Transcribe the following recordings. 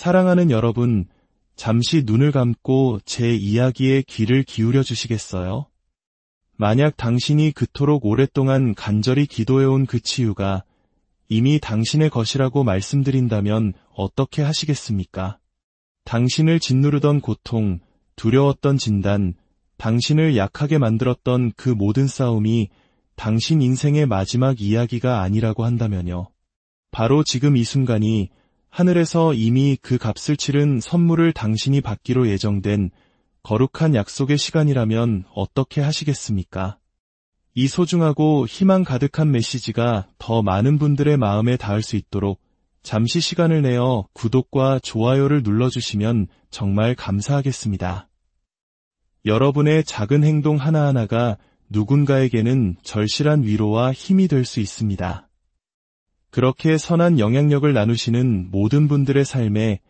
사랑하는 여러분, 잠시 눈을 감고 제 이야기에 귀를 기울여 주시겠어요? 만약 당신이 그토록 오랫동안 간절히 기도해온 그 치유가 이미 당신의 것이라고 말씀드린다면 어떻게 하시겠습니까? 당신을 짓누르던 고통, 두려웠던 진단, 당신을 약하게 만들었던 그 모든 싸움이 당신 인생의 마지막 이야기가 아니라고 한다면요. 바로 지금 이 순간이 하늘에서 이미 그 값을 치른 선물을 당신이 받기로 예정된 거룩한 약속의 시간이라면 어떻게 하시겠습니까? 이 소중하고 희망 가득한 메시지가 더 많은 분들의 마음에 닿을 수 있도록 잠시 시간을 내어 구독과 좋아요를 눌러주시면 정말 감사하겠습니다. 여러분의 작은 행동 하나하나가 누군가에게는 절실한 위로와 힘이 될 수 있습니다. 그렇게 선한 영향력을 나누시는 모든 분들의 삶에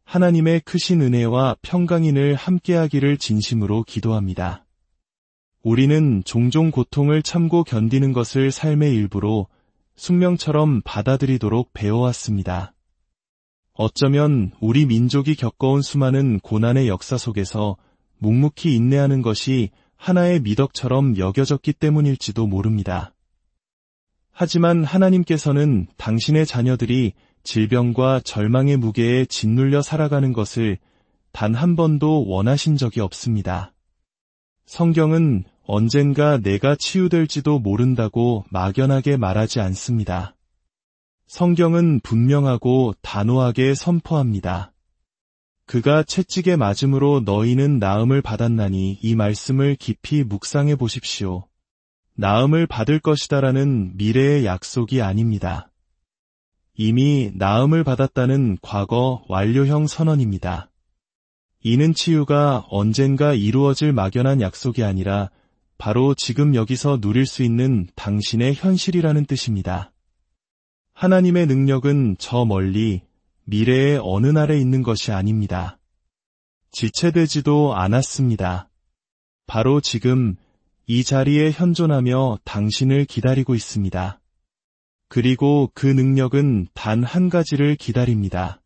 하나님의 크신 은혜와 평강이 늘 함께하기를 진심으로 기도합니다. 우리는 종종 고통을 참고 견디는 것을 삶의 일부로 숙명처럼 받아들이도록 배워왔습니다. 어쩌면 우리 민족이 겪어온 수많은 고난의 역사 속에서 묵묵히 인내하는 것이 하나의 미덕처럼 여겨졌기 때문일지도 모릅니다. 하지만 하나님께서는 당신의 자녀들이 질병과 절망의 무게에 짓눌려 살아가는 것을 단 한 번도 원하신 적이 없습니다. 성경은 언젠가 내가 치유될지도 모른다고 막연하게 말하지 않습니다. 성경은 분명하고 단호하게 선포합니다. 그가 채찍에 맞음으로 너희는 나음을 받았나니 이 말씀을 깊이 묵상해 보십시오. 나음을 받을 것이다라는 미래의 약속이 아닙니다. 이미 나음을 받았다는 과거 완료형 선언입니다. 이는 치유가 언젠가 이루어질 막연한 약속이 아니라 바로 지금 여기서 누릴 수 있는 당신의 현실이라는 뜻입니다. 하나님의 능력은 저 멀리 미래의 어느 날에 있는 것이 아닙니다. 지체되지도 않았습니다. 바로 지금 이 자리에 현존하며 당신을 기다리고 있습니다. 그리고 그 능력은 단 한 가지를 기다립니다.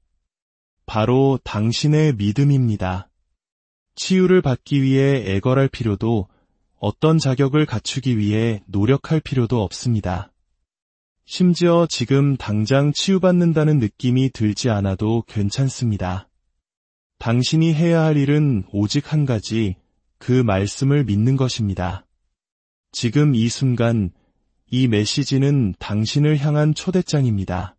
바로 당신의 믿음입니다. 치유를 받기 위해 애걸할 필요도 어떤 자격을 갖추기 위해 노력할 필요도 없습니다. 심지어 지금 당장 치유받는다는 느낌이 들지 않아도 괜찮습니다. 당신이 해야 할 일은 오직 한 가지, 그 말씀을 믿는 것입니다. 지금 이 순간, 이 메시지는 당신을 향한 초대장입니다.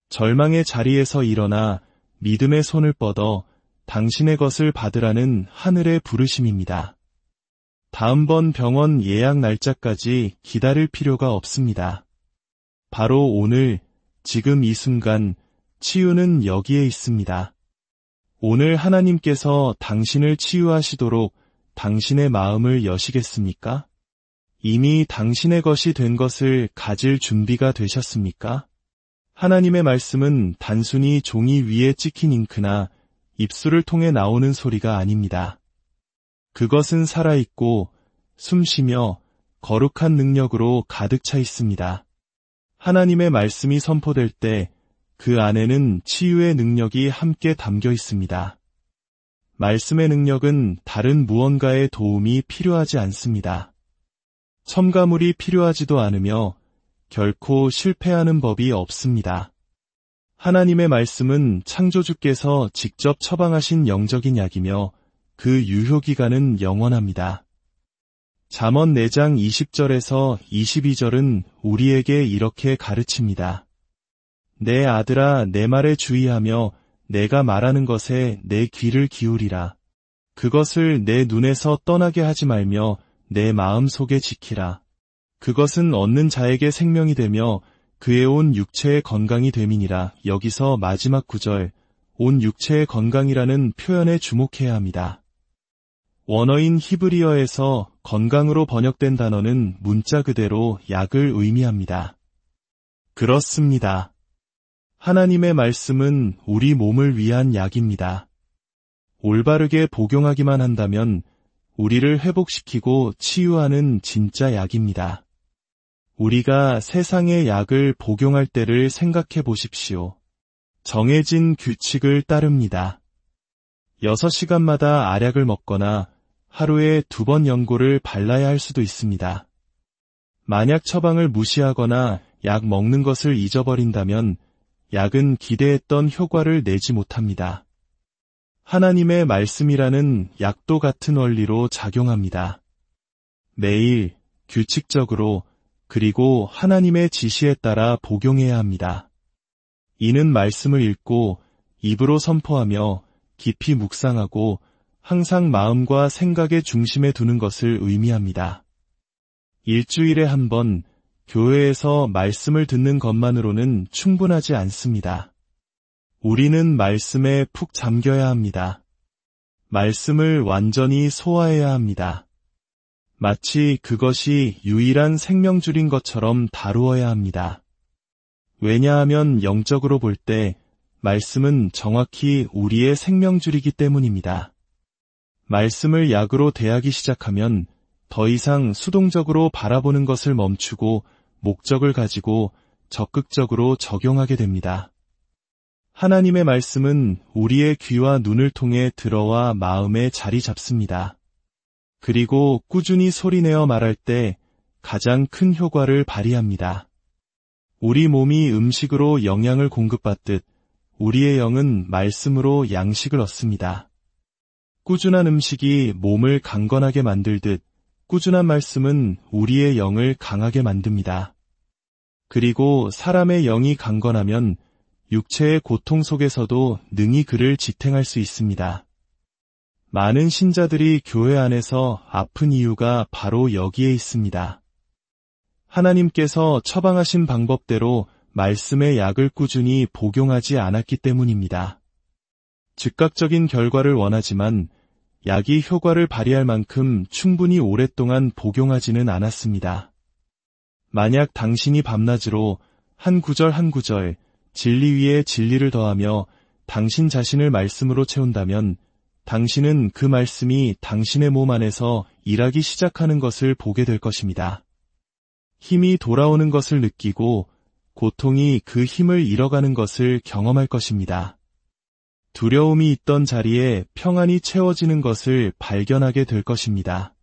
절망의 자리에서 일어나 믿음의 손을 뻗어 당신의 것을 받으라는 하늘의 부르심입니다. 다음번 병원 예약 날짜까지 기다릴 필요가 없습니다. 바로 오늘, 지금 이 순간, 치유는 여기에 있습니다. 오늘 하나님께서 당신을 치유하시도록 당신의 마음을 여시겠습니까? 이미 당신의 것이 된 것을 가질 준비가 되셨습니까? 하나님의 말씀은 단순히 종이 위에 찍힌 잉크나 입술을 통해 나오는 소리가 아닙니다. 그것은 살아있고 숨쉬며 거룩한 능력으로 가득 차 있습니다. 하나님의 말씀이 선포될 때 그 안에는 치유의 능력이 함께 담겨 있습니다. 말씀의 능력은 다른 무언가의 도움이 필요하지 않습니다. 첨가물이 필요하지도 않으며 결코 실패하는 법이 없습니다. 하나님의 말씀은 창조주께서 직접 처방하신 영적인 약이며 그 유효기간은 영원합니다. 잠언 4장 20절에서 22절은 우리에게 이렇게 가르칩니다. 내 아들아, 내 말에 주의하며 내가 말하는 것에 내 귀를 기울이라. 그것을 내 눈에서 떠나게 하지 말며 내 마음 속에 지키라. 그것은 얻는 자에게 생명이 되며 그의 온 육체의 건강이 됨이니라. 여기서 마지막 구절, 온 육체의 건강이라는 표현에 주목해야 합니다. 원어인 히브리어에서 건강으로 번역된 단어는 문자 그대로 약을 의미합니다. 그렇습니다. 하나님의 말씀은 우리 몸을 위한 약입니다. 올바르게 복용하기만 한다면 우리를 회복시키고 치유하는 진짜 약입니다. 우리가 세상의 약을 복용할 때를 생각해 보십시오. 정해진 규칙을 따릅니다. 6시간마다 알약을 먹거나 하루에 2번 연고를 발라야 할 수도 있습니다. 만약 처방을 무시하거나 약 먹는 것을 잊어버린다면 약은 기대했던 효과를 내지 못합니다. 하나님의 말씀이라는 약도 같은 원리로 작용합니다. 매일 규칙적으로 그리고 하나님의 지시에 따라 복용해야 합니다. 이는 말씀을 읽고 입으로 선포하며 깊이 묵상하고 항상 마음과 생각의 중심에 두는 것을 의미합니다. 일주일에 한 번 교회에서 말씀을 듣는 것만으로는 충분하지 않습니다. 우리는 말씀에 푹 잠겨야 합니다. 말씀을 완전히 소화해야 합니다. 마치 그것이 유일한 생명줄인 것처럼 다루어야 합니다. 왜냐하면 영적으로 볼 때 말씀은 정확히 우리의 생명줄이기 때문입니다. 말씀을 약으로 대하기 시작하면 더 이상 수동적으로 바라보는 것을 멈추고 목적을 가지고 적극적으로 적용하게 됩니다. 하나님의 말씀은 우리의 귀와 눈을 통해 들어와 마음에 자리 잡습니다. 그리고 꾸준히 소리내어 말할 때 가장 큰 효과를 발휘합니다. 우리 몸이 음식으로 영양을 공급받듯 우리의 영은 말씀으로 양식을 얻습니다. 꾸준한 음식이 몸을 강건하게 만들듯 꾸준한 말씀은 우리의 영을 강하게 만듭니다. 그리고 사람의 영이 강건하면 육체의 고통 속에서도 능히 그를 지탱할 수 있습니다. 많은 신자들이 교회 안에서 아픈 이유가 바로 여기에 있습니다. 하나님께서 처방하신 방법대로 말씀의 약을 꾸준히 복용하지 않았기 때문입니다. 즉각적인 결과를 원하지만 약이 효과를 발휘할 만큼 충분히 오랫동안 복용하지는 않았습니다. 만약 당신이 밤낮으로 한 구절 한 구절 진리 위에 진리를 더하며 당신 자신을 말씀으로 채운다면 당신은 그 말씀이 당신의 몸 안에서 일하기 시작하는 것을 보게 될 것입니다. 힘이 돌아오는 것을 느끼고 고통이 그 힘을 잃어가는 것을 경험할 것입니다. 두려움이 있던 자리에 평안이 채워지는 것을 발견하게 될 것입니다.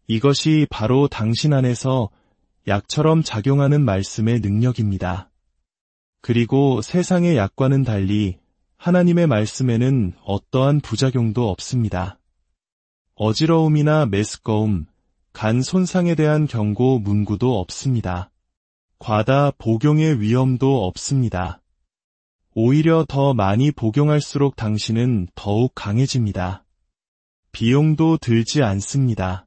이것이 바로 당신 안에서 약처럼 작용하는 말씀의 능력입니다. 그리고 세상의 약과는 달리 하나님의 말씀에는 어떠한 부작용도 없습니다. 어지러움이나 메스꺼움, 간 손상에 대한 경고 문구도 없습니다. 과다 복용의 위험도 없습니다. 오히려 더 많이 복용할수록 당신은 더욱 강해집니다. 비용도 들지 않습니다.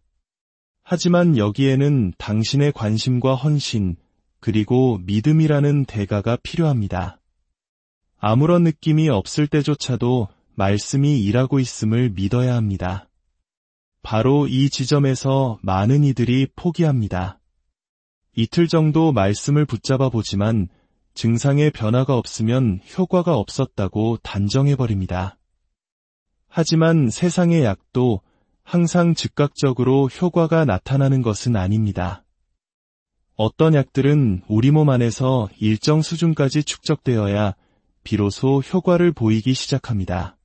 하지만 여기에는 당신의 관심과 헌신, 그리고 믿음이라는 대가가 필요합니다. 아무런 느낌이 없을 때조차도 말씀이 일하고 있음을 믿어야 합니다. 바로 이 지점에서 많은 이들이 포기합니다. 이틀 정도 말씀을 붙잡아 보지만 증상의 변화가 없으면 효과가 없었다고 단정해버립니다. 하지만 세상의 약도 항상 즉각적으로 효과가 나타나는 것은 아닙니다. 어떤 약들은 우리 몸 안에서 일정 수준까지 축적되어야 비로소 효과를 보이기 시작합니다.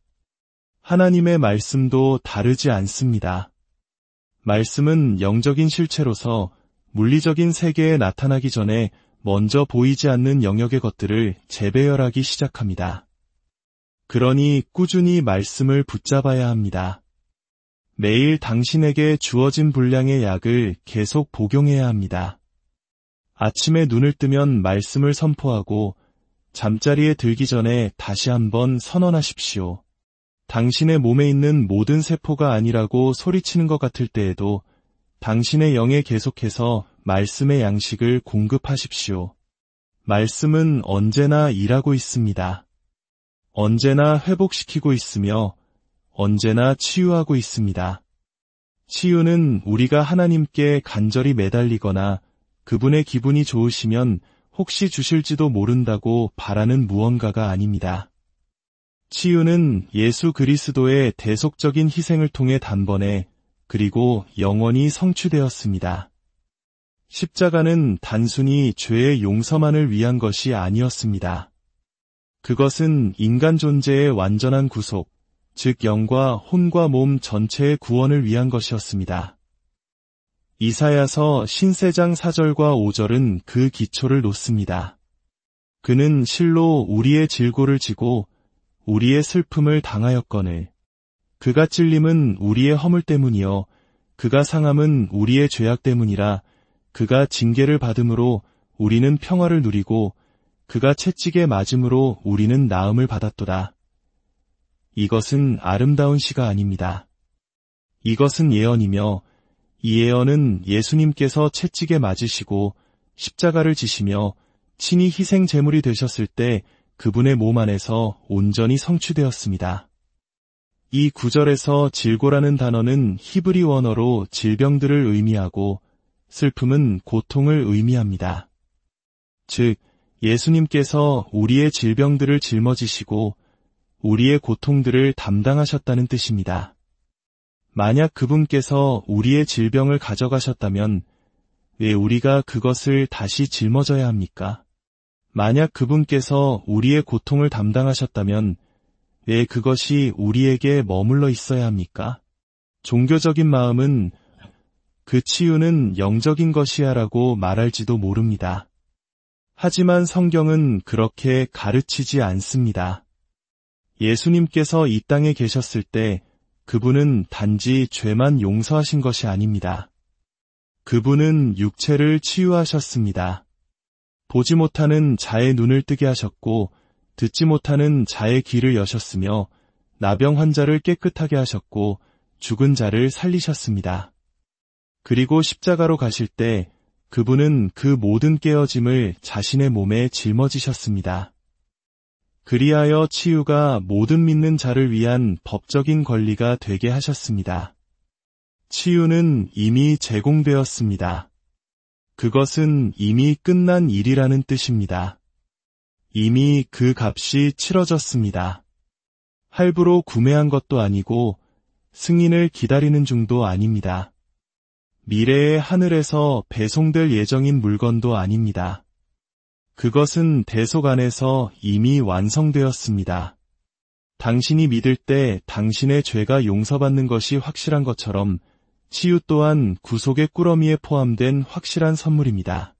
하나님의 말씀도 다르지 않습니다. 말씀은 영적인 실체로서 물리적인 세계에 나타나기 전에 먼저 보이지 않는 영역의 것들을 재배열하기 시작합니다. 그러니 꾸준히 말씀을 붙잡아야 합니다. 매일 당신에게 주어진 분량의 약을 계속 복용해야 합니다. 아침에 눈을 뜨면 말씀을 선포하고 잠자리에 들기 전에 다시 한번 선언하십시오. 당신의 몸에 있는 모든 세포가 아니라고 소리치는 것 같을 때에도 당신의 영에 계속해서 말씀의 양식을 공급하십시오. 말씀은 언제나 일하고 있습니다. 언제나 회복시키고 있으며 언제나 치유하고 있습니다. 치유는 우리가 하나님께 간절히 매달리거나 그분의 기분이 좋으시면 혹시 주실지도 모른다고 바라는 무언가가 아닙니다. 치유는 예수 그리스도의 대속적인 희생을 통해 단번에 그리고 영원히 성취되었습니다. 십자가는 단순히 죄의 용서만을 위한 것이 아니었습니다. 그것은 인간 존재의 완전한 구속, 즉 영과 혼과 몸 전체의 구원을 위한 것이었습니다. 이사야서 신세장 4절과 5절은 그 기초를 놓습니다. 그는 실로 우리의 질고를 지고 우리의 슬픔을 당하였거늘. 그가 찔림은 우리의 허물 때문이요 그가 상함은 우리의 죄악 때문이라. 그가 징계를 받음으로 우리는 평화를 누리고 그가 채찍에 맞음으로 우리는 나음을 받았도다. 이것은 아름다운 시가 아닙니다. 이것은 예언이며 이 예언은 예수님께서 채찍에 맞으시고 십자가를 지시며 친히 희생 제물이 되셨을 때 그분의 몸 안에서 온전히 성취되었습니다. 이 구절에서 질고라는 단어는 히브리 원어로 질병들을 의미하고 슬픔은 고통을 의미합니다. 즉, 예수님께서 우리의 질병들을 짊어지시고 우리의 고통들을 담당하셨다는 뜻입니다. 만약 그분께서 우리의 질병을 가져가셨다면 왜 우리가 그것을 다시 짊어져야 합니까? 만약 그분께서 우리의 고통을 담당하셨다면 왜 그것이 우리에게 머물러 있어야 합니까? 종교적인 마음은 그 치유는 영적인 것이야라고 말할지도 모릅니다. 하지만 성경은 그렇게 가르치지 않습니다. 예수님께서 이 땅에 계셨을 때 그분은 단지 죄만 용서하신 것이 아닙니다. 그분은 육체를 치유하셨습니다. 보지 못하는 자의 눈을 뜨게 하셨고 듣지 못하는 자의 귀를 여셨으며 나병 환자를 깨끗하게 하셨고 죽은 자를 살리셨습니다. 그리고 십자가로 가실 때 그분은 그 모든 깨어짐을 자신의 몸에 짊어지셨습니다. 그리하여 치유가 모든 믿는 자를 위한 법적인 권리가 되게 하셨습니다. 치유는 이미 제공되었습니다. 그것은 이미 끝난 일이라는 뜻입니다. 이미 그 값이 치러졌습니다. 할부로 구매한 것도 아니고 승인을 기다리는 중도 아닙니다. 미래의 하늘에서 배송될 예정인 물건도 아닙니다. 그것은 대속 안에서 이미 완성되었습니다. 당신이 믿을 때 당신의 죄가 용서받는 것이 확실한 것처럼 치유 또한 구속의 꾸러미에 포함된 확실한 선물입니다.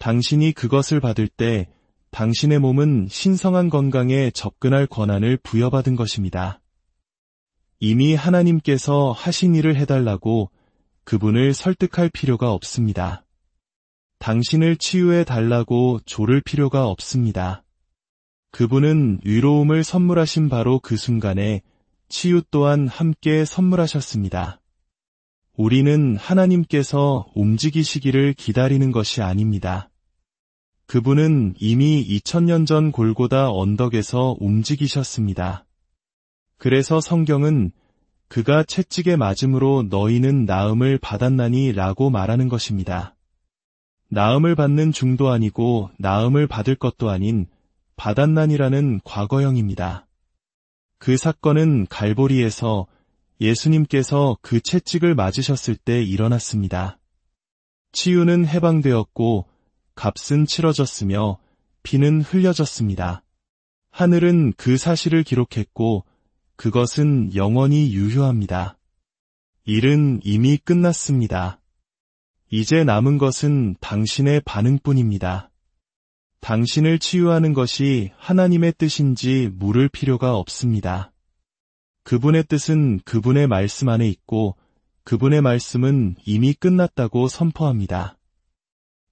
당신이 그것을 받을 때 당신의 몸은 신성한 건강에 접근할 권한을 부여받은 것입니다. 이미 하나님께서 하신 일을 해달라고 그분을 설득할 필요가 없습니다. 당신을 치유해 달라고 조를 필요가 없습니다. 그분은 위로움을 선물하신 바로 그 순간에 치유 또한 함께 선물하셨습니다. 우리는 하나님께서 움직이시기를 기다리는 것이 아닙니다. 그분은 이미 2000년 전 골고다 언덕에서 움직이셨습니다. 그래서 성경은 그가 채찍에 맞음으로 너희는 나음을 받았나니 라고 말하는 것입니다. 나음을 받는 중도 아니고 나음을 받을 것도 아닌 받았나니라는 과거형입니다. 그 사건은 갈보리에서 예수님께서 그 채찍을 맞으셨을 때 일어났습니다. 치유는 해방되었고 값은 치러졌으며 피는 흘려졌습니다. 하늘은 그 사실을 기록했고 그것은 영원히 유효합니다. 일은 이미 끝났습니다. 이제 남은 것은 당신의 반응뿐입니다. 당신을 치유하는 것이 하나님의 뜻인지 물을 필요가 없습니다. 그분의 뜻은 그분의 말씀 안에 있고 그분의 말씀은 이미 끝났다고 선포합니다.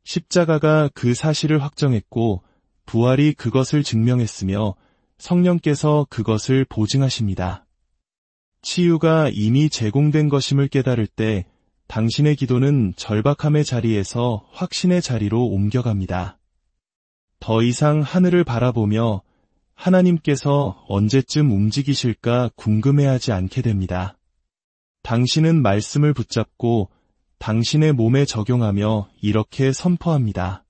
십자가가 그 사실을 확정했고 부활이 그것을 증명했으며 성령께서 그것을 보증하십니다. 치유가 이미 제공된 것임을 깨달을 때 당신의 기도는 절박함의 자리에서 확신의 자리로 옮겨갑니다. 더 이상 하늘을 바라보며 하나님께서 언제쯤 움직이실까 궁금해하지 않게 됩니다. 당신은 말씀을 붙잡고 당신의 몸에 적용하며 이렇게 선포합니다.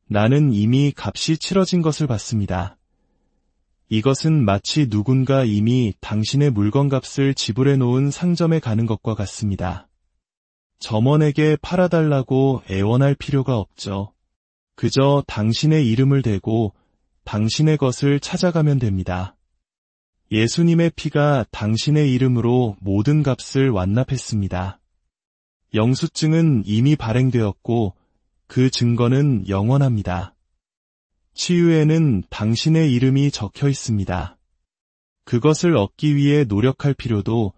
나는 이미 값이 치러진 것을 봤습니다. 이것은 마치 누군가 이미 당신의 물건값을 지불해 놓은 상점에 가는 것과 같습니다. 점원에게 팔아달라고 애원할 필요가 없죠. 그저 당신의 이름을 대고 당신의 것을 찾아가면 됩니다. 예수님의 피가 당신의 이름으로 모든 값을 완납했습니다. 영수증은 이미 발행되었고 그 증거는 영원합니다. 치유에는 당신의 이름이 적혀 있습니다. 그것을 얻기 위해 노력할 필요도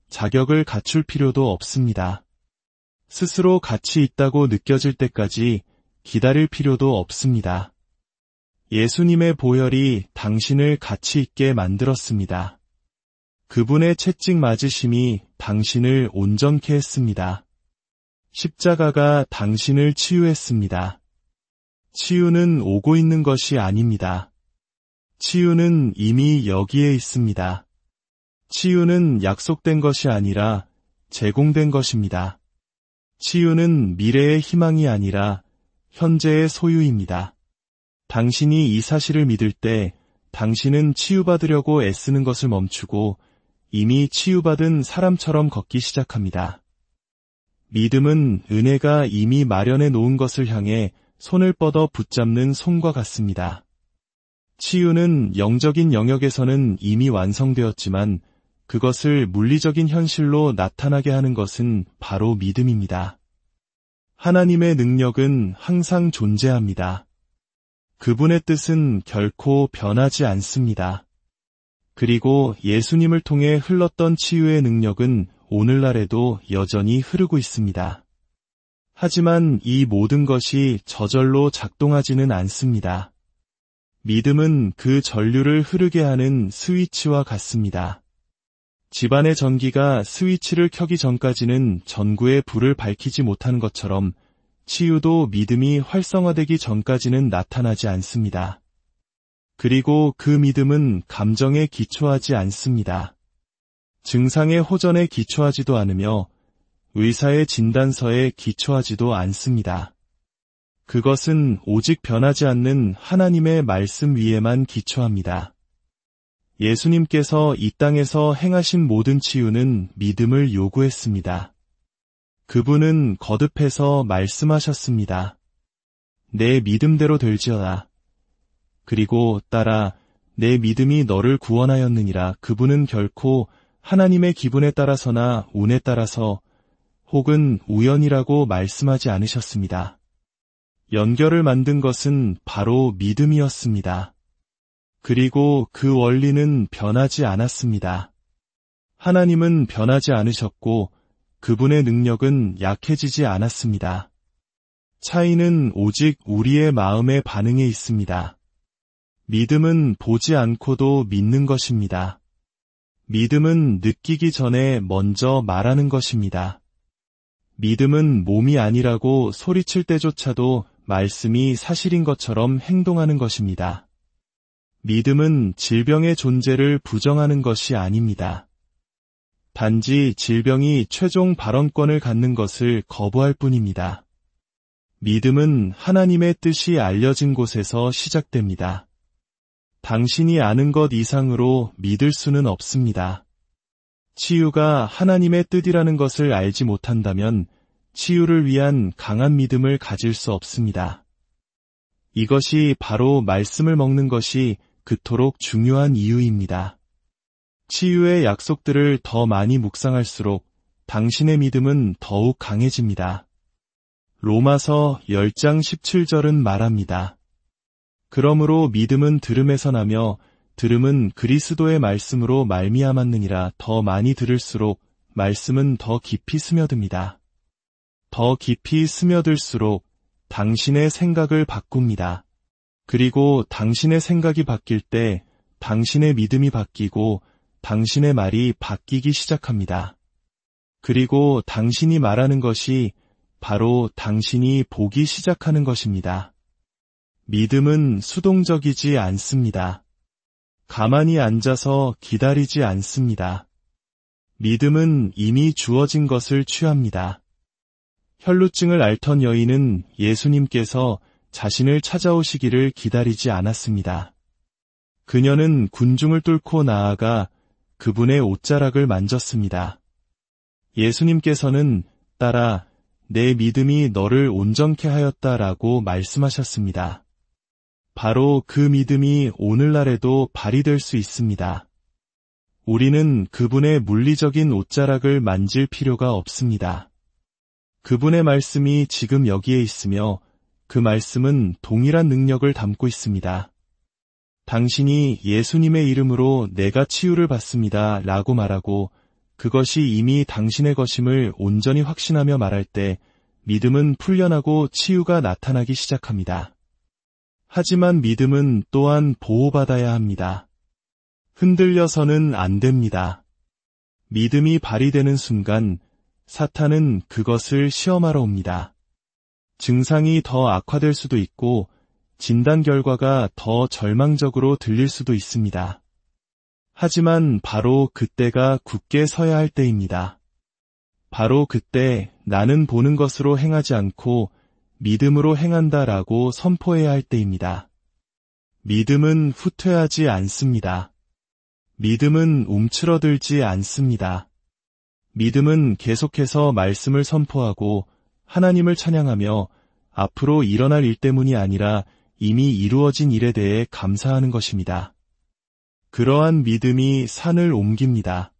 자격을 갖출 필요도 없습니다. 스스로 가치 있다고 느껴질 때까지 기다릴 필요도 없습니다. 예수님의 보혈이 당신을 가치 있게 만들었습니다. 그분의 채찍 맞으심이 당신을 온전케 했습니다. 십자가가 당신을 치유했습니다. 치유는 오고 있는 것이 아닙니다. 치유는 이미 여기에 있습니다. 치유는 약속된 것이 아니라 제공된 것입니다. 치유는 미래의 희망이 아니라 현재의 소유입니다. 당신이 이 사실을 믿을 때 당신은 치유받으려고 애쓰는 것을 멈추고 이미 치유받은 사람처럼 걷기 시작합니다. 믿음은 은혜가 이미 마련해 놓은 것을 향해 손을 뻗어 붙잡는 손과 같습니다. 치유는 영적인 영역에서는 이미 완성되었지만 그것을 물리적인 현실로 나타나게 하는 것은 바로 믿음입니다. 하나님의 능력은 항상 존재합니다. 그분의 뜻은 결코 변하지 않습니다. 그리고 예수님을 통해 흘렀던 치유의 능력은 오늘날에도 여전히 흐르고 있습니다. 하지만 이 모든 것이 저절로 작동하지는 않습니다. 믿음은 그 전류를 흐르게 하는 스위치와 같습니다. 집안의 전기가 스위치를 켜기 전까지는 전구의 불을 밝히지 못하는 것처럼 치유도 믿음이 활성화되기 전까지는 나타나지 않습니다. 그리고 그 믿음은 감정에 기초하지 않습니다. 증상의 호전에 기초하지도 않으며 의사의 진단서에 기초하지도 않습니다. 그것은 오직 변하지 않는 하나님의 말씀 위에만 기초합니다. 예수님께서 이 땅에서 행하신 모든 치유는 믿음을 요구했습니다. 그분은 거듭해서 말씀하셨습니다. 내 믿음대로 될지어다. 그리고 따라 내 믿음이 너를 구원하였느니라. 그분은 결코 하나님의 기분에 따라서나 운에 따라서 혹은 우연이라고 말씀하지 않으셨습니다. 연결을 만든 것은 바로 믿음이었습니다. 그리고 그 원리는 변하지 않았습니다. 하나님은 변하지 않으셨고 그분의 능력은 약해지지 않았습니다. 차이는 오직 우리의 마음의 반응에 있습니다. 믿음은 보지 않고도 믿는 것입니다. 믿음은 느끼기 전에 먼저 말하는 것입니다. 믿음은 몸이 아니라고 소리칠 때조차도 말씀이 사실인 것처럼 행동하는 것입니다. 믿음은 질병의 존재를 부정하는 것이 아닙니다. 단지 질병이 최종 발언권을 갖는 것을 거부할 뿐입니다. 믿음은 하나님의 뜻이 알려진 곳에서 시작됩니다. 당신이 아는 것 이상으로 믿을 수는 없습니다. 치유가 하나님의 뜻이라는 것을 알지 못한다면 치유를 위한 강한 믿음을 가질 수 없습니다. 이것이 바로 말씀을 먹는 것이 그토록 중요한 이유입니다. 치유의 약속들을 더 많이 묵상할수록 당신의 믿음은 더욱 강해집니다. 로마서 10장 17절은 말합니다. 그러므로 믿음은 들음에서 나며 들음은 그리스도의 말씀으로 말미암았느니라. 더 많이 들을수록 말씀은 더 깊이 스며듭니다. 더 깊이 스며들수록 당신의 생각을 바꿉니다. 그리고 당신의 생각이 바뀔 때 당신의 믿음이 바뀌고 당신의 말이 바뀌기 시작합니다. 그리고 당신이 말하는 것이 바로 당신이 보기 시작하는 것입니다. 믿음은 수동적이지 않습니다. 가만히 앉아서 기다리지 않습니다. 믿음은 이미 주어진 것을 취합니다. 혈루증을 앓던 여인은 예수님께서 자신을 찾아오시기를 기다리지 않았습니다. 그녀는 군중을 뚫고 나아가 그분의 옷자락을 만졌습니다. 예수님께서는 따라 내 믿음이 너를 온전케 하였다라고 말씀하셨습니다. 바로 그 믿음이 오늘날에도 발휘될 수 있습니다. 우리는 그분의 물리적인 옷자락을 만질 필요가 없습니다. 그분의 말씀이 지금 여기에 있으며 그 말씀은 동일한 능력을 담고 있습니다. 당신이 예수님의 이름으로 내가 치유를 받습니다 라고 말하고 그것이 이미 당신의 것임을 온전히 확신하며 말할 때 믿음은 풀려나고 치유가 나타나기 시작합니다. 하지만 믿음은 또한 보호받아야 합니다. 흔들려서는 안 됩니다. 믿음이 발휘되는 순간 사탄은 그것을 시험하러 옵니다. 증상이 더 악화될 수도 있고 진단 결과가 더 절망적으로 들릴 수도 있습니다. 하지만 바로 그때가 굳게 서야 할 때입니다. 바로 그때 나는 보는 것으로 행하지 않고 믿음으로 행한다라고 선포해야 할 때입니다. 믿음은 후퇴하지 않습니다. 믿음은 움츠러들지 않습니다. 믿음은 계속해서 말씀을 선포하고 하나님을 찬양하며 앞으로 일어날 일 때문이 아니라 이미 이루어진 일에 대해 감사하는 것입니다. 그러한 믿음이 산을 옮깁니다.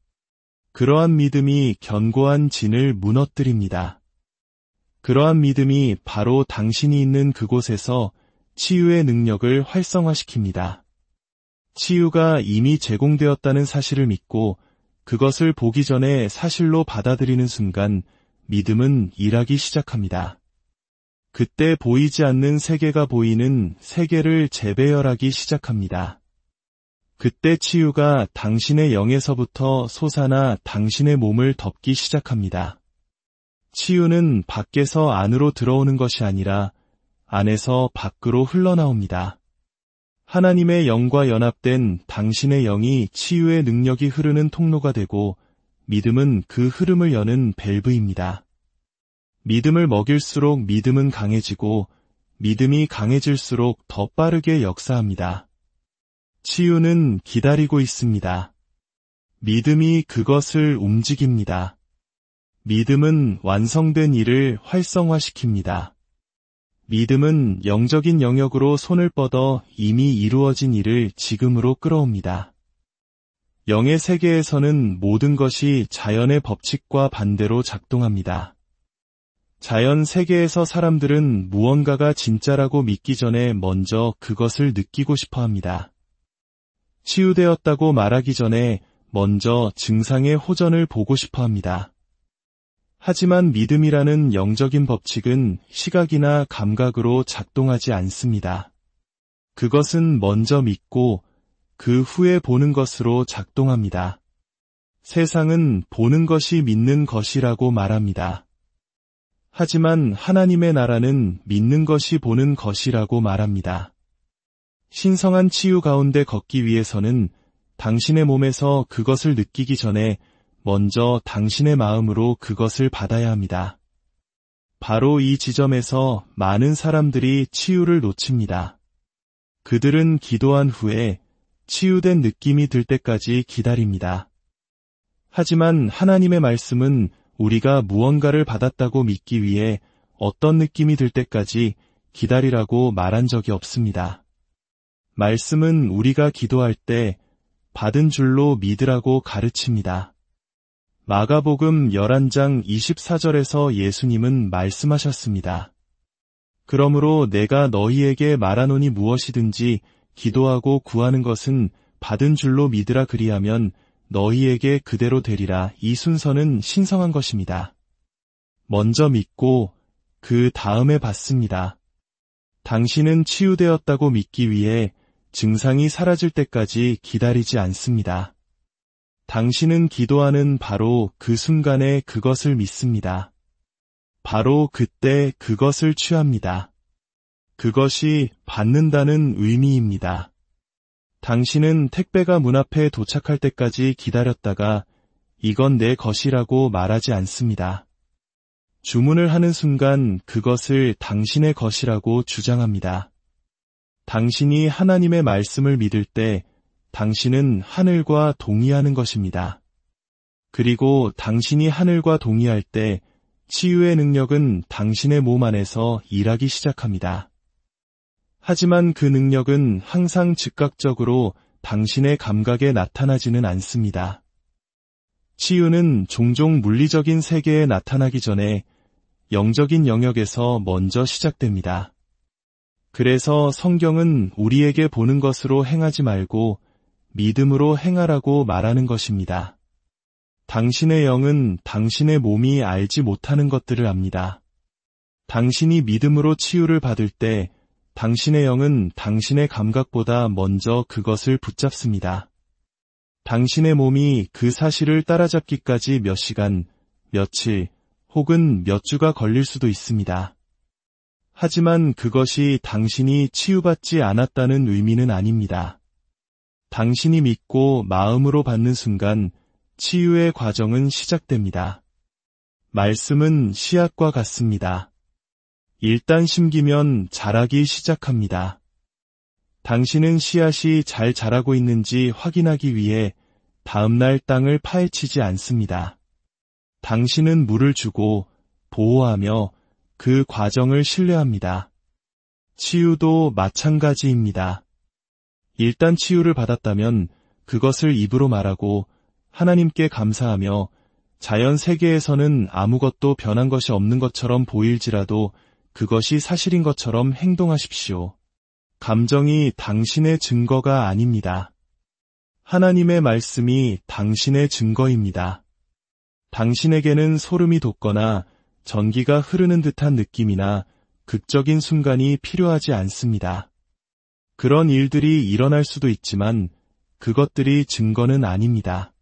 그러한 믿음이 견고한 진을 무너뜨립니다. 그러한 믿음이 바로 당신이 있는 그곳에서 치유의 능력을 활성화시킵니다. 치유가 이미 제공되었다는 사실을 믿고 그것을 보기 전에 사실로 받아들이는 순간 믿음은 일하기 시작합니다. 그때 보이지 않는 세계가 보이는 세계를 재배열하기 시작합니다. 그때 치유가 당신의 영에서부터 솟아나 당신의 몸을 덮기 시작합니다. 치유는 밖에서 안으로 들어오는 것이 아니라 안에서 밖으로 흘러나옵니다. 하나님의 영과 연합된 당신의 영이 치유의 능력이 흐르는 통로가 되고 믿음은 그 흐름을 여는 밸브입니다. 믿음을 먹일수록 믿음은 강해지고 믿음이 강해질수록 더 빠르게 역사합니다. 치유는 기다리고 있습니다. 믿음이 그것을 움직입니다. 믿음은 완성된 일을 활성화시킵니다. 믿음은 영적인 영역으로 손을 뻗어 이미 이루어진 일을 지금으로 끌어옵니다. 영의 세계에서는 모든 것이 자연의 법칙과 반대로 작동합니다. 자연 세계에서 사람들은 무언가가 진짜라고 믿기 전에 먼저 그것을 느끼고 싶어 합니다. 치유되었다고 말하기 전에 먼저 증상의 호전을 보고 싶어 합니다. 하지만 믿음이라는 영적인 법칙은 시각이나 감각으로 작동하지 않습니다. 그것은 먼저 믿고 그 후에 보는 것으로 작동합니다. 세상은 보는 것이 믿는 것이라고 말합니다. 하지만 하나님의 나라는 믿는 것이 보는 것이라고 말합니다. 신성한 치유 가운데 걷기 위해서는 당신의 몸에서 그것을 느끼기 전에 먼저 당신의 마음으로 그것을 받아야 합니다. 바로 이 지점에서 많은 사람들이 치유를 놓칩니다. 그들은 기도한 후에 치유된 느낌이 들 때까지 기다립니다. 하지만 하나님의 말씀은 우리가 무언가를 받았다고 믿기 위해 어떤 느낌이 들 때까지 기다리라고 말한 적이 없습니다. 말씀은 우리가 기도할 때 받은 줄로 믿으라고 가르칩니다. 마가복음 11장 24절에서 예수님은 말씀하셨습니다. 그러므로 내가 너희에게 말하노니 무엇이든지 기도하고 구하는 것은 받은 줄로 믿으라 그리하면 너희에게 그대로 되리라. 이 순서는 신성한 것입니다. 먼저 믿고 그 다음에 받습니다. 당신은 치유되었다고 믿기 위해 증상이 사라질 때까지 기다리지 않습니다. 당신은 기도하는 바로 그 순간에 그것을 믿습니다. 바로 그때 그것을 취합니다. 그것이 받는다는 의미입니다. 당신은 택배가 문 앞에 도착할 때까지 기다렸다가 이건 내 것이라고 말하지 않습니다. 주문을 하는 순간 그것을 당신의 것이라고 주장합니다. 당신이 하나님의 말씀을 믿을 때 당신은 하늘과 동의하는 것입니다. 그리고 당신이 하늘과 동의할 때 치유의 능력은 당신의 몸 안에서 일하기 시작합니다. 하지만 그 능력은 항상 즉각적으로 당신의 감각에 나타나지는 않습니다. 치유는 종종 물리적인 세계에 나타나기 전에 영적인 영역에서 먼저 시작됩니다. 그래서 성경은 우리에게 보는 것으로 행하지 말고 믿음으로 행하라고 말하는 것입니다. 당신의 영은 당신의 몸이 알지 못하는 것들을 압니다. 당신이 믿음으로 치유를 받을 때 당신의 영은 당신의 감각보다 먼저 그것을 붙잡습니다. 당신의 몸이 그 사실을 따라잡기까지 몇 시간, 며칠, 혹은 몇 주가 걸릴 수도 있습니다. 하지만 그것이 당신이 치유받지 않았다는 의미는 아닙니다. 당신이 믿고 마음으로 받는 순간 치유의 과정은 시작됩니다. 말씀은 씨앗과 같습니다. 일단 심기면 자라기 시작합니다. 당신은 씨앗이 잘 자라고 있는지 확인하기 위해 다음날 땅을 파헤치지 않습니다. 당신은 물을 주고 보호하며 그 과정을 신뢰합니다. 치유도 마찬가지입니다. 일단 치유를 받았다면 그것을 입으로 말하고 하나님께 감사하며 자연 세계에서는 아무것도 변한 것이 없는 것처럼 보일지라도 그것이 사실인 것처럼 행동하십시오. 감정이 당신의 증거가 아닙니다. 하나님의 말씀이 당신의 증거입니다. 당신에게는 소름이 돋거나 전기가 흐르는 듯한 느낌이나 극적인 순간이 필요하지 않습니다. 그런 일들이 일어날 수도 있지만 그것들이 증거는 아닙니다.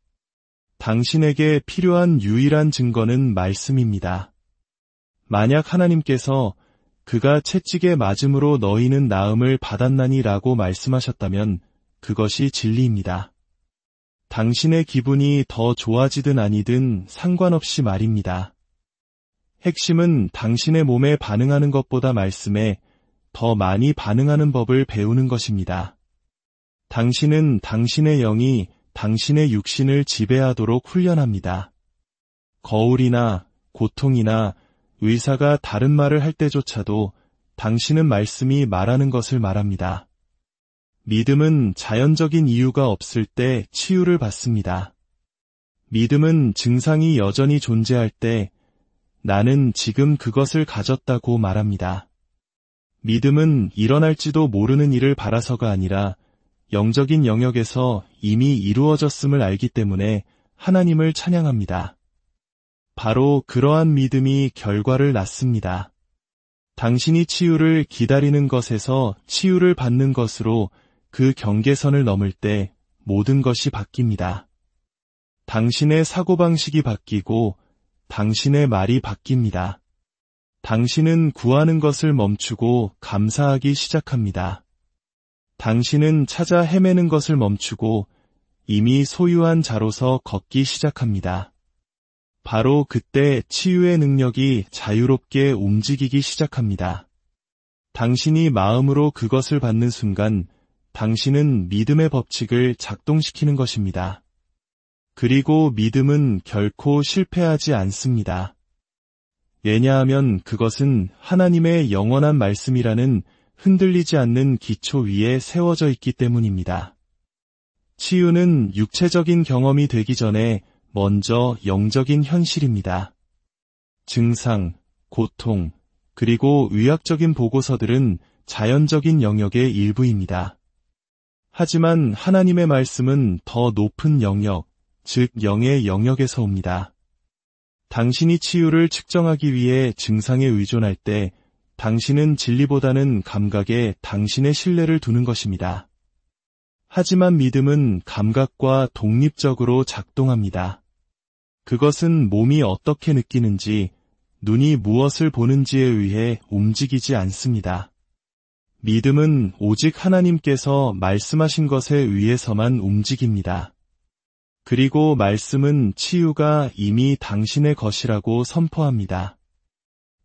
당신에게 필요한 유일한 증거는 말씀입니다. 만약 하나님께서 그가 채찍에 맞음으로 너희는 나음을 받았나니 라고 말씀하셨다면 그것이 진리입니다. 당신의 기분이 더 좋아지든 아니든 상관없이 말입니다. 핵심은 당신의 몸에 반응하는 것보다 말씀에 더 많이 반응하는 법을 배우는 것입니다. 당신은 당신의 영이 당신의 육신을 지배하도록 훈련합니다. 거울이나 고통이나 의사가 다른 말을 할 때조차도 당신은 말씀이 말하는 것을 말합니다. 믿음은 자연적인 이유가 없을 때 치유를 받습니다. 믿음은 증상이 여전히 존재할 때 나는 지금 그것을 가졌다고 말합니다. 믿음은 일어날지도 모르는 일을 바라서가 아니라 영적인 영역에서 이미 이루어졌음을 알기 때문에 하나님을 찬양합니다. 바로 그러한 믿음이 결과를 낳습니다. 당신이 치유를 기다리는 것에서 치유를 받는 것으로 그 경계선을 넘을 때 모든 것이 바뀝니다. 당신의 사고방식이 바뀌고 당신의 말이 바뀝니다. 당신은 구하는 것을 멈추고 감사하기 시작합니다. 당신은 찾아 헤매는 것을 멈추고 이미 소유한 자로서 걷기 시작합니다. 바로 그때 치유의 능력이 자유롭게 움직이기 시작합니다. 당신이 마음으로 그것을 받는 순간 당신은 믿음의 법칙을 작동시키는 것입니다. 그리고 믿음은 결코 실패하지 않습니다. 왜냐하면 그것은 하나님의 영원한 말씀이라는 흔들리지 않는 기초 위에 세워져 있기 때문입니다. 치유는 육체적인 경험이 되기 전에 먼저 영적인 현실입니다. 증상, 고통, 그리고 의학적인 보고서들은 자연적인 영역의 일부입니다. 하지만 하나님의 말씀은 더 높은 영역, 즉 영의 영역에서 옵니다. 당신이 치유를 측정하기 위해 증상에 의존할 때 당신은 진리보다는 감각에 당신의 신뢰를 두는 것입니다. 하지만 믿음은 감각과 독립적으로 작동합니다. 그것은 몸이 어떻게 느끼는지, 눈이 무엇을 보는지에 의해 움직이지 않습니다. 믿음은 오직 하나님께서 말씀하신 것에 의해서만 움직입니다. 그리고 말씀은 치유가 이미 당신의 것이라고 선포합니다.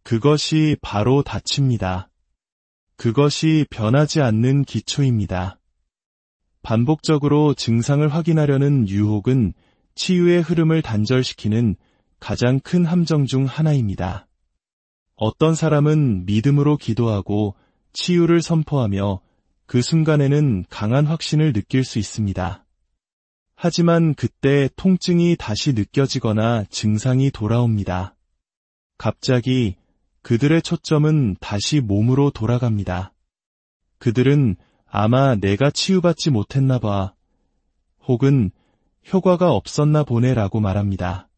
그것이 바로 닫힙니다. 그것이 변하지 않는 기초입니다. 반복적으로 증상을 확인하려는 유혹은 치유의 흐름을 단절시키는 가장 큰 함정 중 하나입니다. 어떤 사람은 믿음으로 기도하고 치유를 선포하며 그 순간에는 강한 확신을 느낄 수 있습니다. 하지만 그때 통증이 다시 느껴지거나 증상이 돌아옵니다. 갑자기 그들의 초점은 다시 몸으로 돌아갑니다. 그들은 아마 내가 치유받지 못했나 봐, 혹은 효과가 없었나 보네라고 말합니다.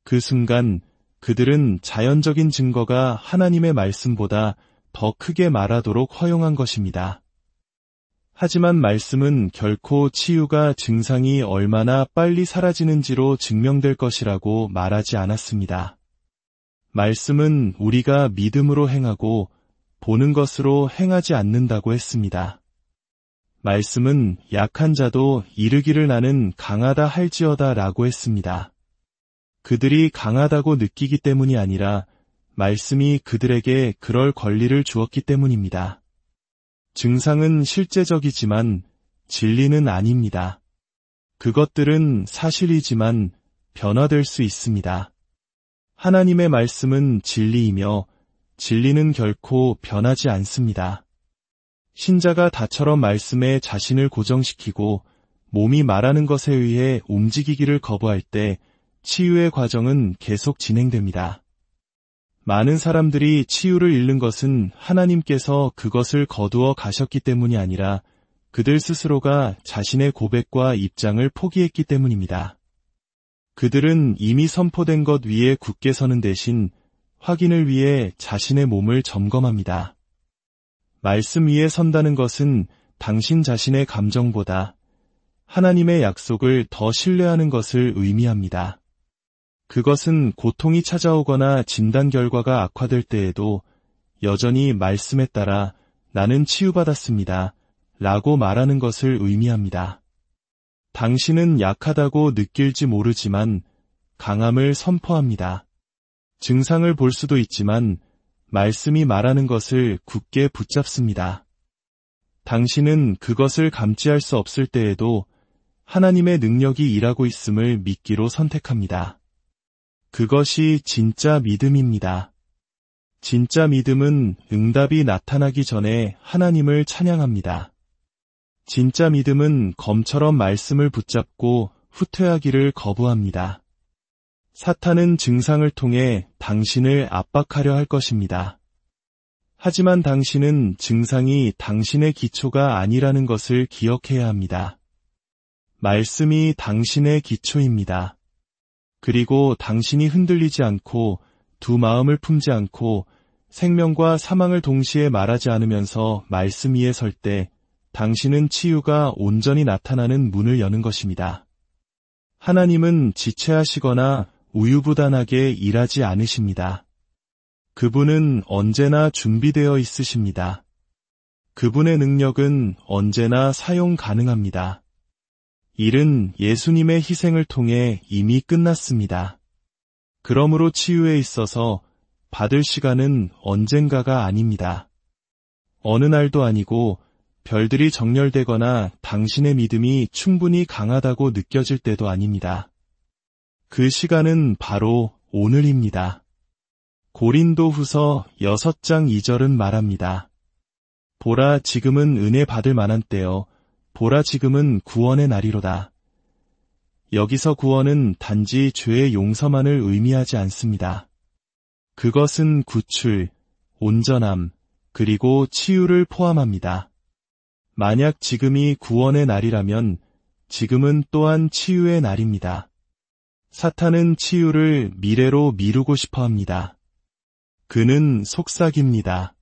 그 순간 그들은 자연적인 증거가 하나님의 말씀보다 더 크게 말하도록 허용한 것입니다. 하지만 말씀은 결코 치유가 증상이 얼마나 빨리 사라지는지로 증명될 것이라고 말하지 않았습니다. 말씀은 우리가 믿음으로 행하고 보는 것으로 행하지 않는다고 했습니다. 말씀은 약한 자도 이르기를 나는 강하다 할지어다 라고 했습니다. 그들이 강하다고 느끼기 때문이 아니라 말씀이 그들에게 그럴 권리를 주었기 때문입니다. 증상은 실제적이지만 진리는 아닙니다. 그것들은 사실이지만 변화될 수 있습니다. 하나님의 말씀은 진리이며 진리는 결코 변하지 않습니다. 신자가 다처럼 말씀에 자신을 고정시키고 몸이 말하는 것에 의해 움직이기를 거부할 때 치유의 과정은 계속 진행됩니다. 많은 사람들이 치유를 잃는 것은 하나님께서 그것을 거두어 가셨기 때문이 아니라 그들 스스로가 자신의 고백과 입장을 포기했기 때문입니다. 그들은 이미 선포된 것 위에 굳게 서는 대신 확인을 위해 자신의 몸을 점검합니다. 말씀 위에 선다는 것은 당신 자신의 감정보다 하나님의 약속을 더 신뢰하는 것을 의미합니다. 그것은 고통이 찾아오거나 진단 결과가 악화될 때에도 여전히 말씀에 따라 나는 치유받았습니다 라고 말하는 것을 의미합니다. 당신은 약하다고 느낄지 모르지만 강함을 선포합니다. 증상을 볼 수도 있지만 말씀이 말하는 것을 굳게 붙잡습니다. 당신은 그것을 감지할 수 없을 때에도 하나님의 능력이 일하고 있음을 믿기로 선택합니다. 그것이 진짜 믿음입니다. 진짜 믿음은 응답이 나타나기 전에 하나님을 찬양합니다. 진짜 믿음은 검처럼 말씀을 붙잡고 후퇴하기를 거부합니다. 사탄은 증상을 통해 당신을 압박하려 할 것입니다. 하지만 당신은 증상이 당신의 기초가 아니라는 것을 기억해야 합니다. 말씀이 당신의 기초입니다. 그리고 당신이 흔들리지 않고 두 마음을 품지 않고 생명과 사망을 동시에 말하지 않으면서 말씀 위에 설 때 당신은 치유가 온전히 나타나는 문을 여는 것입니다. 하나님은 지체하시거나 우유부단하게 일하지 않으십니다. 그분은 언제나 준비되어 있으십니다. 그분의 능력은 언제나 사용 가능합니다. 일은 예수님의 희생을 통해 이미 끝났습니다. 그러므로 치유에 있어서 받을 시간은 언젠가가 아닙니다. 어느 날도 아니고 별들이 정렬되거나 당신의 믿음이 충분히 강하다고 느껴질 때도 아닙니다. 그 시간은 바로 오늘입니다. 고린도후서 6장 2절은 말합니다. 보라, 지금은 은혜 받을 만한 때요. 보라, 지금은 구원의 날이로다. 여기서 구원은 단지 죄의 용서만을 의미하지 않습니다. 그것은 구출, 온전함, 그리고 치유를 포함합니다. 만약 지금이 구원의 날이라면 지금은 또한 치유의 날입니다. 사탄은 치유를 미래로 미루고 싶어 합니다. 그는 속삭입니다.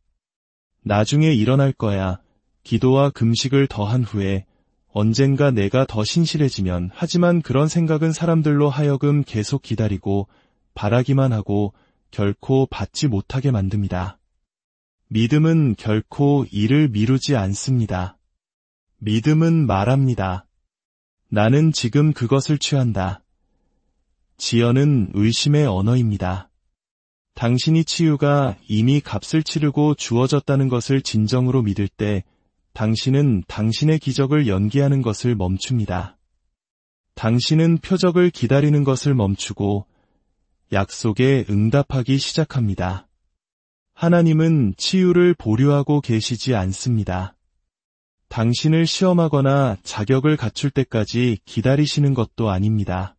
나중에 일어날 거야. 기도와 금식을 더한 후에 언젠가 내가 더 신실해지면. 하지만 그런 생각은 사람들로 하여금 계속 기다리고 바라기만 하고 결코 받지 못하게 만듭니다. 믿음은 결코 이를 미루지 않습니다. 믿음은 말합니다. 나는 지금 그것을 취한다. 지연은 의심의 언어입니다. 당신이 치유가 이미 값을 치르고 주어졌다는 것을 진정으로 믿을 때 당신은 당신의 기적을 연기하는 것을 멈춥니다. 당신은 표적을 기다리는 것을 멈추고 약속에 응답하기 시작합니다. 하나님은 치유를 보류하고 계시지 않습니다. 당신을 시험하거나 자격을 갖출 때까지 기다리시는 것도 아닙니다.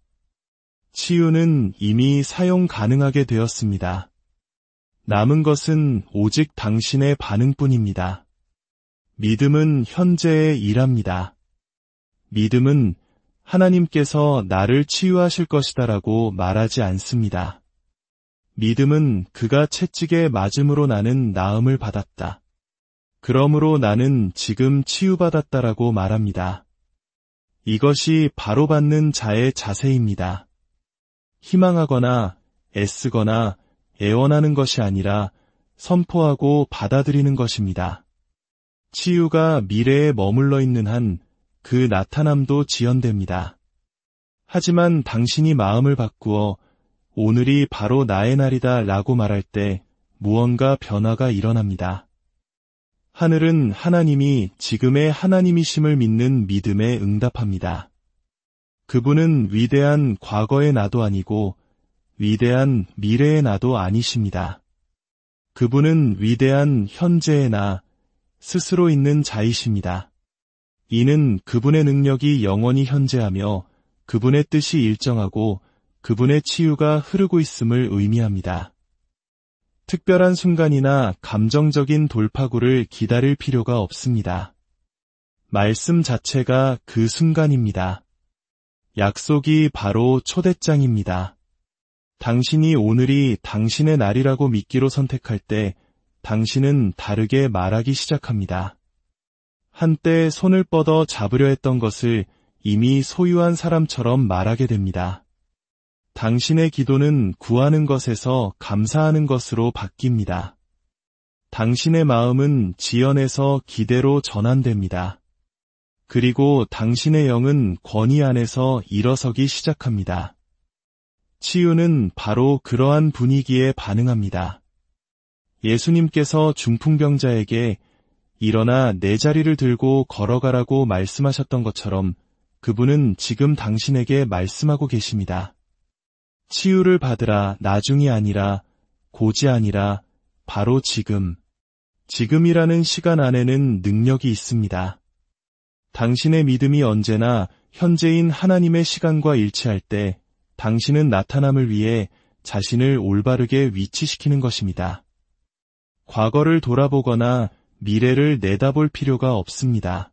치유는 이미 사용 가능하게 되었습니다. 남은 것은 오직 당신의 반응뿐입니다. 믿음은 현재의 일합니다. 믿음은 하나님께서 나를 치유하실 것이다라고 말하지 않습니다. 믿음은 그가 채찍에 맞음으로 나는 나음을 받았다. 그러므로 나는 지금 치유받았다라고 말합니다. 이것이 바로 받는 자의 자세입니다. 희망하거나 애쓰거나 애원하는 것이 아니라 선포하고 받아들이는 것입니다. 치유가 미래에 머물러 있는 한 그 나타남도 지연됩니다. 하지만 당신이 마음을 바꾸어 오늘이 바로 나의 날이다 라고 말할 때 무언가 변화가 일어납니다. 하늘은 하나님이 지금의 하나님이심을 믿는 믿음에 응답합니다. 그분은 위대한 과거의 나도 아니고 위대한 미래의 나도 아니십니다. 그분은 위대한 현재의 나 스스로 있는 자이십니다. 이는 그분의 능력이 영원히 현재하며 그분의 뜻이 일정하고 그분의 치유가 흐르고 있음을 의미합니다. 특별한 순간이나 감정적인 돌파구를 기다릴 필요가 없습니다. 말씀 자체가 그 순간입니다. 약속이 바로 초대장입니다. 당신이 오늘이 당신의 날이라고 믿기로 선택할 때 당신은 다르게 말하기 시작합니다. 한때 손을 뻗어 잡으려 했던 것을 이미 소유한 사람처럼 말하게 됩니다. 당신의 기도는 구하는 것에서 감사하는 것으로 바뀝니다. 당신의 마음은 지연에서 기대로 전환됩니다. 그리고 당신의 영은 권위 안에서 일어서기 시작합니다. 치유는 바로 그러한 분위기에 반응합니다. 예수님께서 중풍병자에게 일어나 내 자리를 들고 걸어가라고 말씀하셨던 것처럼 그분은 지금 당신에게 말씀하고 계십니다. 치유를 받으라 나중이 아니라 고지 아니라 바로 지금. 지금이라는 시간 안에는 능력이 있습니다. 당신의 믿음이 언제나 현재인 하나님의 시간과 일치할 때 당신은 나타남을 위해 자신을 올바르게 위치시키는 것입니다. 과거를 돌아보거나 미래를 내다볼 필요가 없습니다.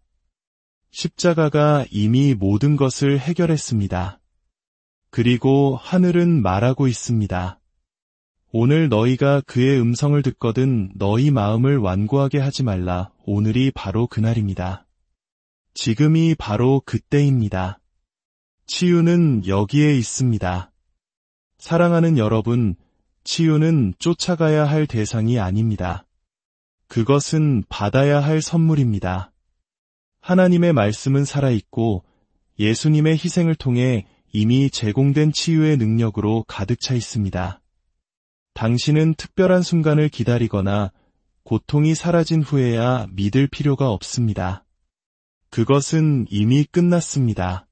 십자가가 이미 모든 것을 해결했습니다. 그리고 하늘은 말하고 있습니다. 오늘 너희가 그의 음성을 듣거든 너희 마음을 완고하게 하지 말라. 오늘이 바로 그날입니다. 지금이 바로 그때입니다. 치유는 여기에 있습니다. 사랑하는 여러분, 치유는 쫓아가야 할 대상이 아닙니다. 그것은 받아야 할 선물입니다. 하나님의 말씀은 살아있고 예수님의 희생을 통해 이미 제공된 치유의 능력으로 가득 차 있습니다. 당신은 특별한 순간을 기다리거나 고통이 사라진 후에야 믿을 필요가 없습니다. 그것은 이미 끝났습니다.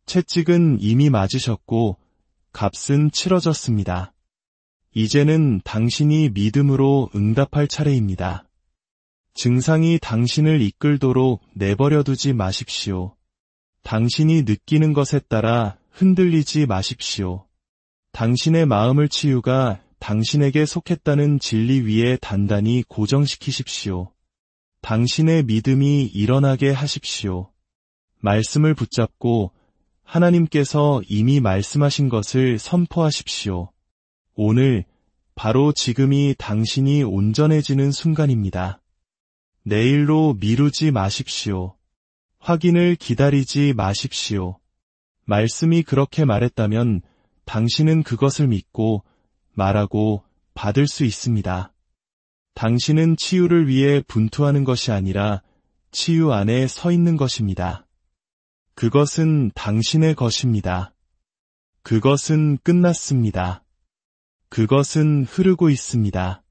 채찍은 이미 맞으셨고 값은 치러졌습니다. 이제는 당신이 믿음으로 응답할 차례입니다. 증상이 당신을 이끌도록 내버려두지 마십시오. 당신이 느끼는 것에 따라 흔들리지 마십시오. 당신의 마음을 치유가 당신에게 속했다는 진리 위에 단단히 고정시키십시오. 당신의 믿음이 일어나게 하십시오. 말씀을 붙잡고 하나님께서 이미 말씀하신 것을 선포하십시오. 오늘, 바로 지금이 당신이 온전해지는 순간입니다. 내일로 미루지 마십시오. 확인을 기다리지 마십시오. 말씀이 그렇게 말했다면 당신은 그것을 믿고 말하고 받을 수 있습니다. 당신은 치유를 위해 분투하는 것이 아니라 치유 안에 서 있는 것입니다. 그것은 당신의 것입니다. 그것은 끝났습니다. 그것은 흐르고 있습니다.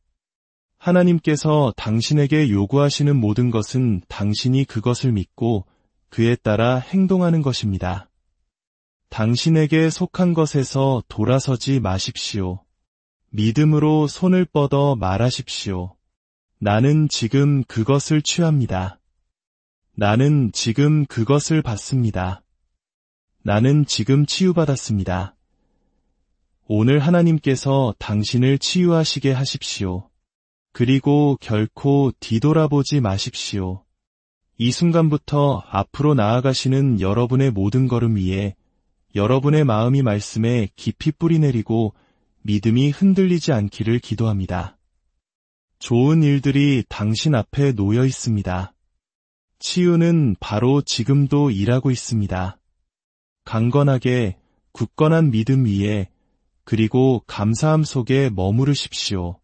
하나님께서 당신에게 요구하시는 모든 것은 당신이 그것을 믿고 그에 따라 행동하는 것입니다. 당신에게 속한 것에서 돌아서지 마십시오. 믿음으로 손을 뻗어 말하십시오. 나는 지금 그것을 취합니다. 나는 지금 그것을 받습니다. 나는 지금 치유받았습니다. 오늘 하나님께서 당신을 치유하시게 하십시오. 그리고 결코 뒤돌아보지 마십시오. 이 순간부터 앞으로 나아가시는 여러분의 모든 걸음 위에 여러분의 마음이 말씀에 깊이 뿌리내리고 믿음이 흔들리지 않기를 기도합니다. 좋은 일들이 당신 앞에 놓여 있습니다. 치유는 바로 지금도 일하고 있습니다. 강건하게 굳건한 믿음 위에 그리고 감사함 속에 머무르십시오.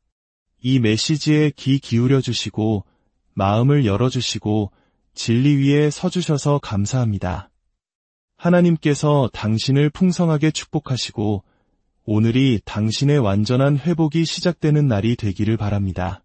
이 메시지에 귀 기울여 주시고 마음을 열어주시고 진리 위에 서주셔서 감사합니다. 하나님께서 당신을 풍성하게 축복하시고 오늘이 당신의 완전한 회복이 시작되는 날이 되기를 바랍니다.